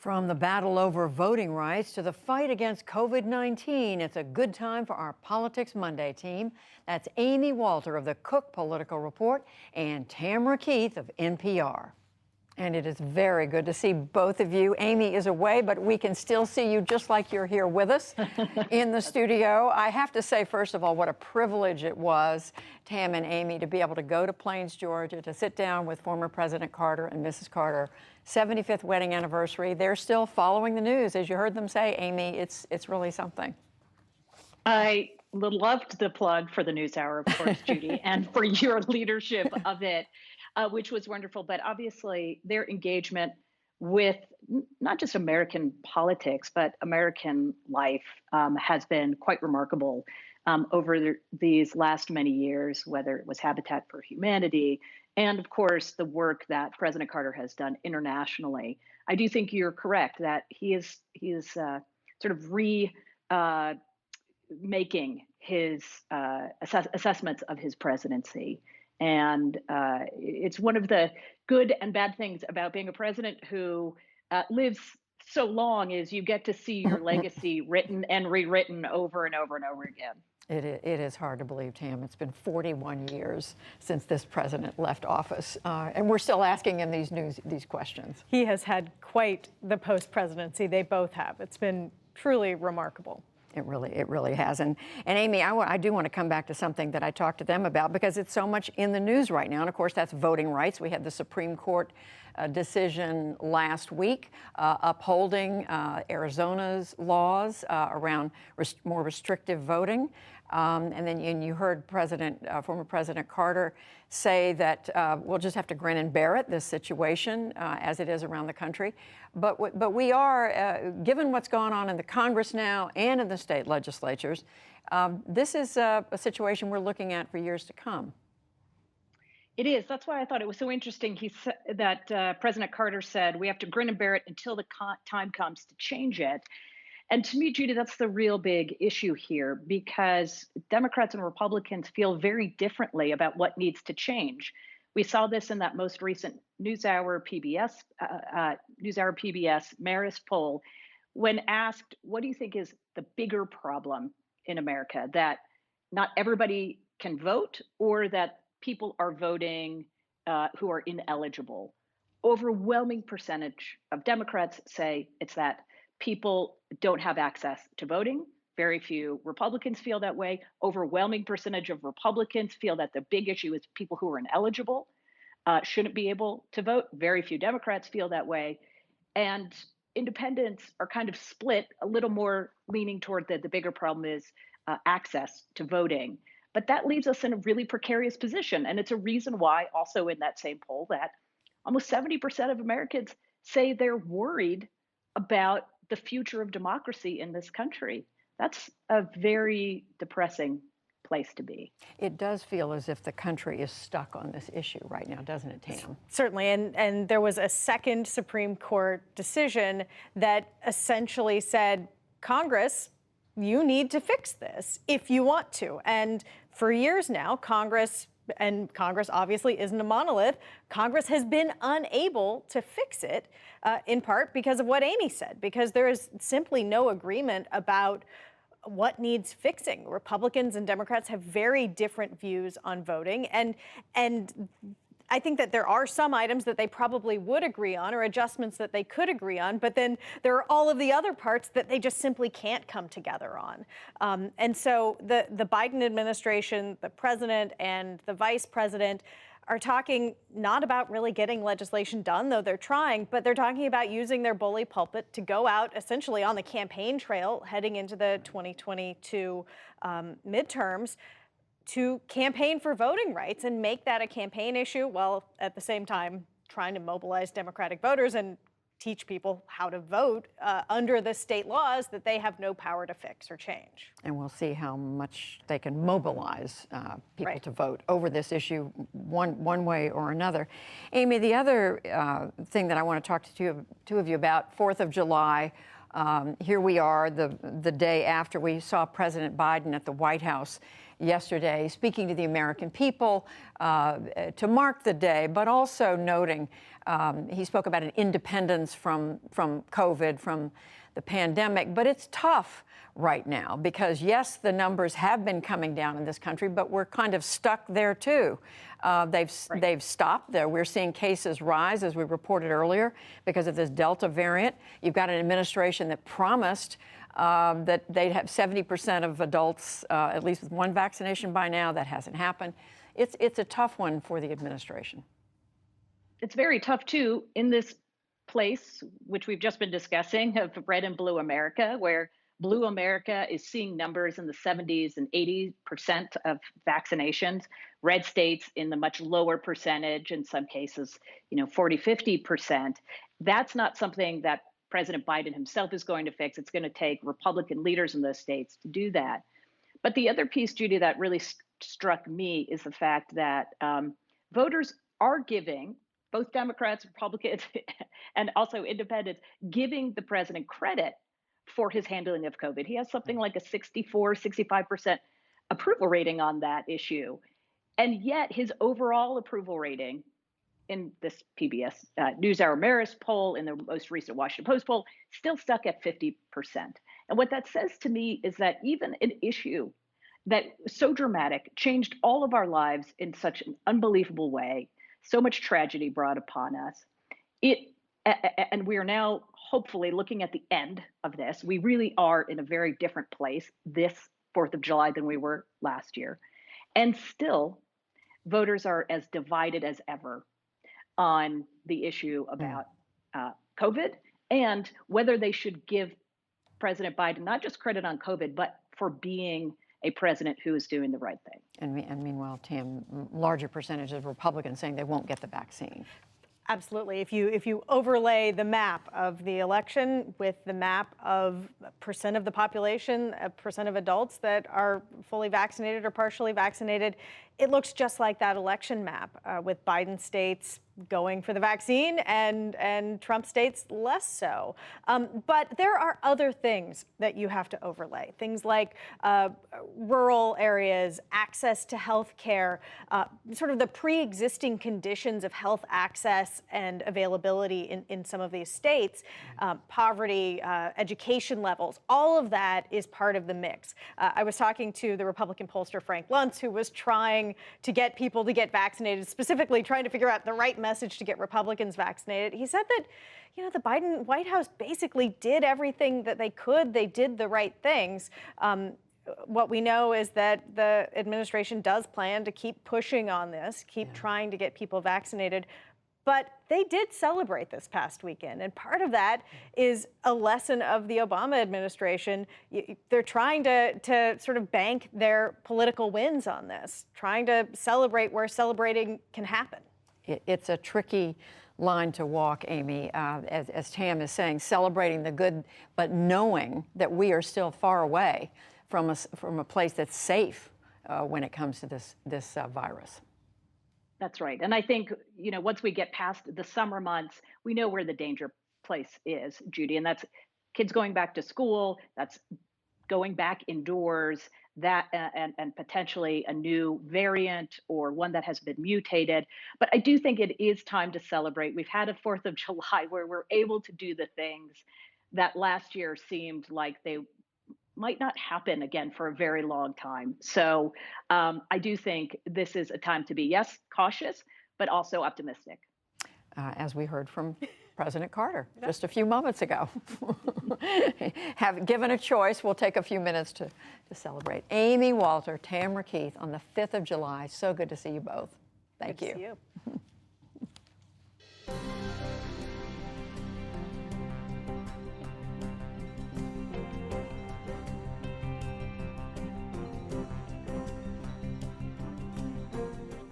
From the battle over voting rights to the fight against COVID-19, it's a good time for our Politics Monday team. That's Amy Walter of the Cook Political Report and Tamara Keith of NPR. And it is very good to see both of you. Amy is away, but we can still see you just like you're here with us in the studio. I have to say, first of all, what a privilege it was, Tam and Amy, to be able to go to Plains, Georgia, to sit down with former President Carter and Mrs. Carter. 75th wedding anniversary. They're still following the news. As you heard them say, Amy, it's really something. I loved the plug for the NewsHour, of course, Judy, and for your leadership of it, which was wonderful. But obviously, their engagement with not just American politics, but American life has been quite remarkable over these last many years, whether it was Habitat for Humanity, and of course, the work that President Carter has done internationally. I do think you're correct that he is sort of making his assessments of his presidency. And it's one of the good and bad things about being a president who lives so long is you get to see your legacy written and rewritten over and over and over again. It is hard to believe, Tam. It's been 41 years since this president left office, and we're still asking him these questions. He has had quite the post-presidency. They both have. It's been truly remarkable. It really has. And Amy, I do want to come back to something that I talked to them about because it's so much in the news right now. And of course, that's voting rights. We had the Supreme Court decision last week upholding Arizona's laws around more restrictive voting. And then you heard former President Carter say that we'll just have to grin and bear it, this situation, as it is around the country. But we are, given what's going on in the Congress now and in the state legislatures, this is a situation we're looking at for years to come. It is. That's why I thought it was so interesting that President Carter said we have to grin and bear it until the time comes to change it. And to me, Judy, that's the real big issue here, because Democrats and Republicans feel very differently about what needs to change. We saw this in that most recent NewsHour PBS Marist poll, when asked, what do you think is the bigger problem in America, that not everybody can vote or that people are voting who are ineligible? Overwhelming percentage of Democrats say it's that people don't have access to voting. Very few Republicans feel that way. Overwhelming percentage of Republicans feel that the big issue is people who are ineligible shouldn't be able to vote. Very few Democrats feel that way. And independents are kind of split, a little more leaning toward the bigger problem is access to voting. But that leaves us in a really precarious position. And it's a reason why also in that same poll that almost 70% of Americans say they're worried about the future of democracy in this country. That's a very depressing place to be. It does feel as if the country is stuck on this issue right now, doesn't it, Tam? Certainly, and there was a second Supreme Court decision that essentially said, Congress, you need to fix this if you want to. And for years now, Congress obviously isn't a monolith, Congress has been unable to fix it, in part because of what Amy said, because there is simply no agreement about what needs fixing. Republicans and Democrats have very different views on voting, and I think that there are some items that they probably would agree on or adjustments that they could agree on, but then there are all of the other parts that they just simply can't come together on. And so the Biden administration, the president and the vice president are talking not about really getting legislation done, though they're trying, but they're talking about using their bully pulpit to go out essentially on the campaign trail heading into the 2022 midterms to campaign for voting rights and make that a campaign issue, while at the same time trying to mobilize Democratic voters and teach people how to vote under the state laws that they have no power to fix or change. And we'll see how much they can mobilize people to vote over this issue one way or another. Amy, the other thing that I want to talk to two of you about, 4th of July, here we are the day after we saw President Biden at the White House. yesterday, speaking to the American people to mark the day, but also noting he spoke about an independence from COVID, from the pandemic. But it's tough right now because, yes, the numbers have been coming down in this country, but we're kind of stuck there too. They've stopped there. We're seeing cases rise, as we reported earlier, because of this Delta variant. You've got an administration that promised that they'd have 70% of adults at least with one vaccination by now. That hasn't happened. It's a tough one for the administration. It's very tough too in this place, which we've just been discussing, of red and blue America, where blue America is seeing numbers in the 70s and 80% of vaccinations, red states in the much lower percentage, in some cases, 40, 50%. That's not something that President Biden himself is going to fix. It's going to take Republican leaders in those states to do that. But the other piece, Judy, that really struck me is the fact that voters are giving, both Democrats, Republicans, and also independents, giving the president credit for his handling of COVID. He has something like a 64, 65% approval rating on that issue. And yet his overall approval rating in this PBS NewsHour Marist poll, in the most recent Washington Post poll, still stuck at 50%. And what that says to me is that even an issue that so dramatic, changed all of our lives in such an unbelievable way, so much tragedy brought upon us, and we are now hopefully looking at the end of this. We really are in a very different place this 4th of July than we were last year. And still, voters are as divided as ever on the issue about COVID and whether they should give President Biden not just credit on COVID, but for being a president who is doing the right thing. And meanwhile, Tam, larger percentage of Republicans saying they won't get the vaccine. Absolutely. If you overlay the map of the election with the map of percent of the population, percent of adults that are fully vaccinated or partially vaccinated, it looks just like that election map, with Biden states going for the vaccine and Trump states less so. But there are other things that you have to overlay. Things like rural areas, access to health care, sort of the pre-existing conditions of health access and availability in some of these states, poverty, education levels, all of that is part of the mix. I was talking to the Republican pollster Frank Luntz, who was trying to get people to get vaccinated, specifically trying to figure out the right message to get Republicans vaccinated. He said that, the Biden White House basically did everything that they could. They did the right things. What we know is that the administration does plan to keep pushing on this, keep trying to get people vaccinated. But they did celebrate this past weekend. And part of that is a lesson of the Obama administration. They're trying to sort of bank their political wins on this, trying to celebrate where celebrating can happen. It's a tricky line to walk, Amy, as Tam is saying, celebrating the good, but knowing that we are still far away from a place that's safe when it comes to this virus. That's right. And I think, once we get past the summer months, we know where the danger place is, Judy, and that's kids going back to school, that's going back indoors, that and potentially a new variant or one that has been mutated. But I do think it is time to celebrate. We've had a 4th of July where we're able to do the things that last year seemed like they might not happen again for a very long time. So I do think this is a time to be, yes, cautious, but also optimistic. As we heard from President Carter just a few moments ago. Given a choice, we'll take a few minutes to celebrate. Amy Walter, Tamara Keith on the 5th of July. So good to see you both. Thank you. Good to see you.